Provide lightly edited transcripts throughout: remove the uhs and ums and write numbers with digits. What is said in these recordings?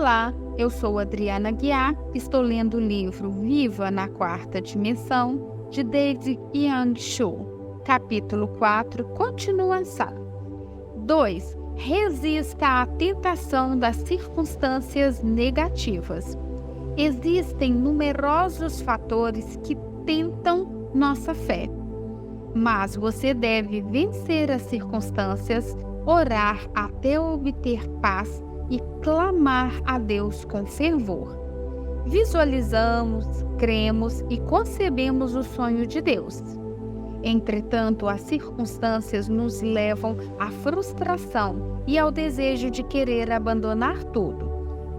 Olá, eu sou Adriana Guiar, estou lendo o livro Viva na Quarta Dimensão, de David Young Cho. Capítulo 4, continuação. 2. Resista à tentação das circunstâncias negativas. Existem numerosos fatores que tentam nossa fé, mas você deve vencer as circunstâncias, orar até obter paz e clamar a Deus com fervor. Visualizamos, cremos e concebemos o sonho de Deus. Entretanto, as circunstâncias nos levam à frustração e ao desejo de querer abandonar tudo.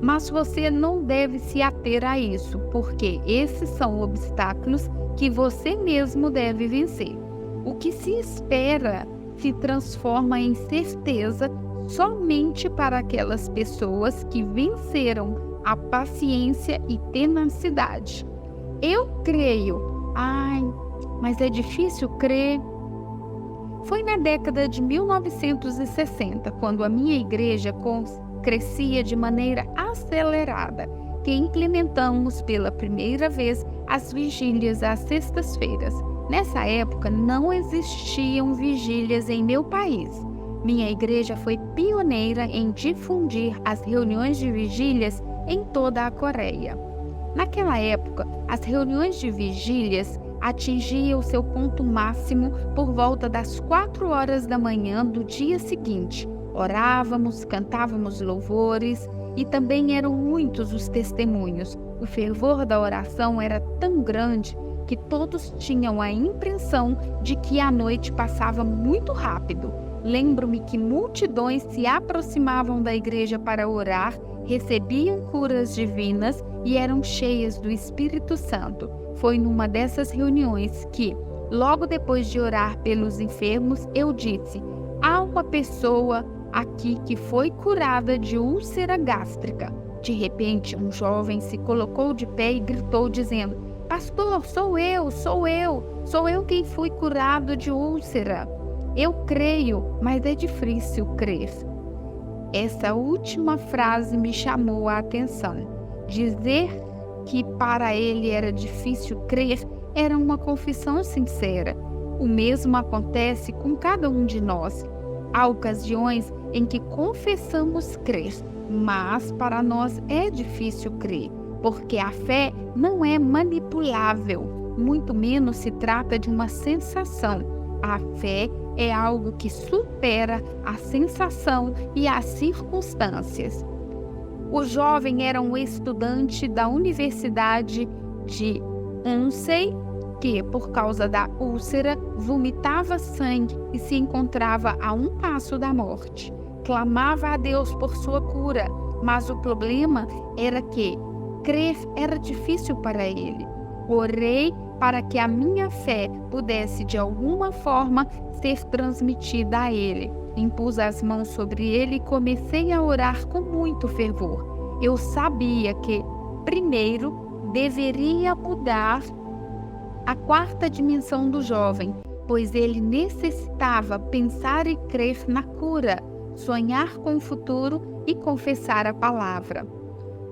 Mas você não deve se ater a isso, porque esses são obstáculos que você mesmo deve vencer. O que se espera se transforma em certeza somente para aquelas pessoas que venceram a paciência e tenacidade. Eu creio. Mas é difícil crer. Foi na década de 1960, quando a minha igreja crescia de maneira acelerada, que implementamos pela primeira vez as vigílias às sextas-feiras. Nessa época, não existiam vigílias em meu país. Minha igreja foi pioneira em difundir as reuniões de vigílias em toda a Coreia. Naquela época, as reuniões de vigílias atingiam seu ponto máximo por volta das 4 horas da manhã do dia seguinte. Orávamos, cantávamos louvores e também eram muitos os testemunhos. O fervor da oração era tão grande que todos tinham a impressão de que a noite passava muito rápido. Lembro-me que multidões se aproximavam da igreja para orar, recebiam curas divinas e eram cheias do Espírito Santo. Foi numa dessas reuniões que, logo depois de orar pelos enfermos, eu disse: há uma pessoa aqui que foi curada de úlcera gástrica. De repente, um jovem se colocou de pé e gritou dizendo: pastor, sou eu quem fui curado de úlcera. Eu creio, mas é difícil crer. Essa última frase me chamou a atenção. Dizer que para ele era difícil crer era uma confissão sincera. O mesmo acontece com cada um de nós. Há ocasiões em que confessamos crer, mas para nós é difícil crer, porque a fé não é manipulável, muito menos se trata de uma sensação. A fé é algo que supera a sensação e as circunstâncias. O jovem era um estudante da Universidade de Unsei, que, por causa da úlcera, vomitava sangue e se encontrava a um passo da morte. Clamava a Deus por sua cura, mas o problema era que crer era difícil para ele. Orei para que a minha fé pudesse de alguma forma ser transmitida a ele. Impus as mãos sobre ele e comecei a orar com muito fervor. Eu sabia que, primeiro, deveria mudar a quarta dimensão do jovem, pois ele necessitava pensar e crer na cura, sonhar com o futuro e confessar a palavra.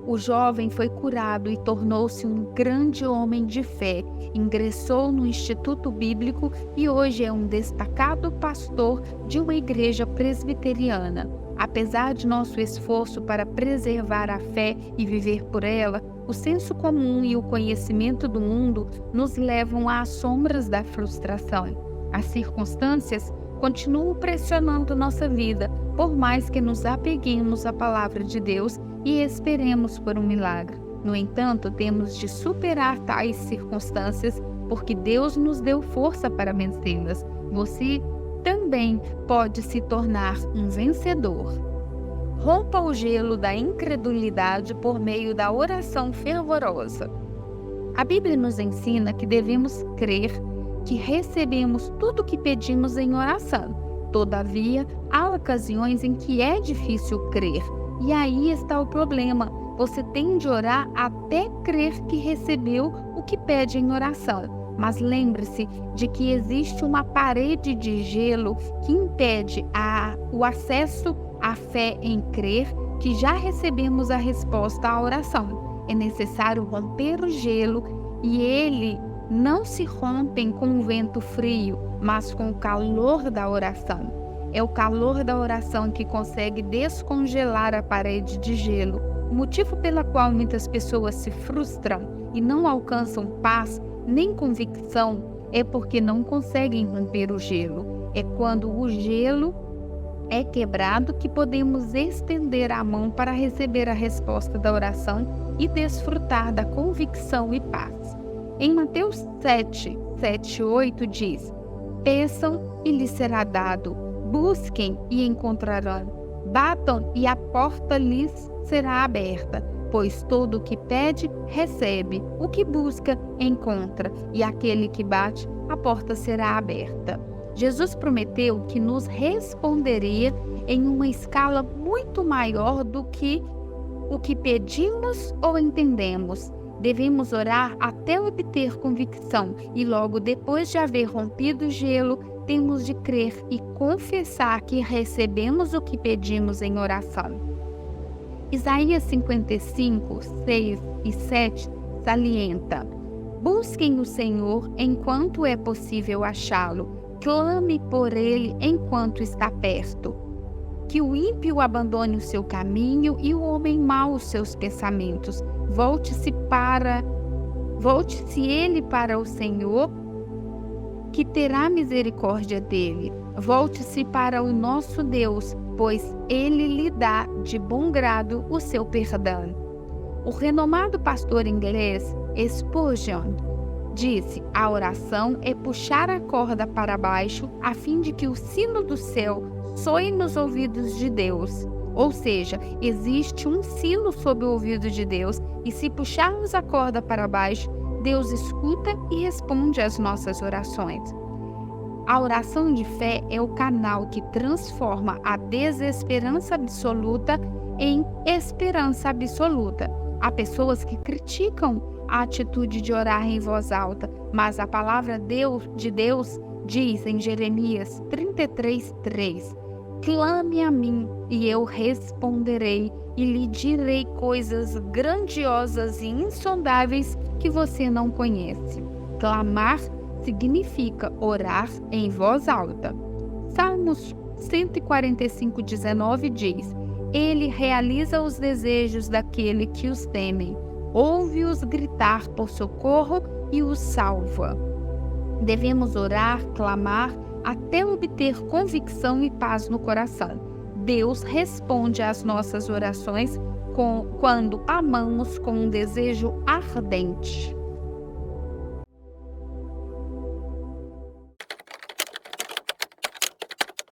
O jovem foi curado e tornou-se um grande homem de fé. Ingressou no Instituto Bíblico e hoje é um destacado pastor de uma igreja presbiteriana. Apesar de nosso esforço para preservar a fé e viver por ela, o senso comum e o conhecimento do mundo nos levam às sombras da frustração. As circunstâncias continuam pressionando nossa vida, por mais que nos apeguemos à palavra de Deus e esperemos por um milagre. No entanto, temos de superar tais circunstâncias porque Deus nos deu força para vencê-las. Você também pode se tornar um vencedor. Rompa o gelo da incredulidade por meio da oração fervorosa. A Bíblia nos ensina que devemos crer que recebemos tudo o que pedimos em oração. Todavia, há ocasiões em que é difícil crer. E aí está o problema. Você tem de orar até crer que recebeu o que pede em oração. Mas lembre-se de que existe uma parede de gelo que impede o acesso à fé em crer que já recebemos a resposta à oração. É necessário romper o gelo e ele não se rompe com um vento frio, mas com o calor da oração. É o calor da oração que consegue descongelar a parede de gelo. O motivo pelo qual muitas pessoas se frustram e não alcançam paz nem convicção é porque não conseguem romper o gelo. É quando o gelo é quebrado que podemos estender a mão para receber a resposta da oração e desfrutar da convicção e paz. Em Mateus 7:8 diz: peçam e lhes será dado, busquem e encontrarão, batam e a porta lhes será aberta. Pois todo o que pede, recebe, o que busca, encontra, e aquele que bate, a porta será aberta. Jesus prometeu que nos responderia em uma escala muito maior do que o que pedimos ou entendemos. Devemos orar até obter convicção e logo depois de haver rompido o gelo, temos de crer e confessar que recebemos o que pedimos em oração. Isaías 55:6-7 salienta: busquem o Senhor enquanto é possível achá-lo, clame por ele enquanto está perto. Que o ímpio abandone o seu caminho e o homem mau os seus pensamentos. Volte-se ele para o Senhor, que terá misericórdia dele. Volte-se para o nosso Deus, pois ele lhe dá de bom grado o seu perdão. O renomado pastor inglês Spurgeon disse: a oração é puxar a corda para baixo a fim de que o sino do céu soe nos ouvidos de Deus. Ou seja, existe um sino sob o ouvido de Deus e se puxarmos a corda para baixo, Deus escuta e responde às nossas orações. A oração de fé é o canal que transforma a desesperança absoluta em esperança absoluta. Há pessoas que criticam a atitude de orar em voz alta, mas a palavra de Deus diz em Jeremias 33:3: clame a mim e eu responderei e lhe direi coisas grandiosas e insondáveis que você não conhece. Clamar significa orar em voz alta. Salmos 145:19 diz: ele realiza os desejos daquele que os temem, ouve-os gritar por socorro e os salva. Devemos orar, clamar, até obter convicção e paz no coração. Deus responde às nossas orações quando amamos com um desejo ardente.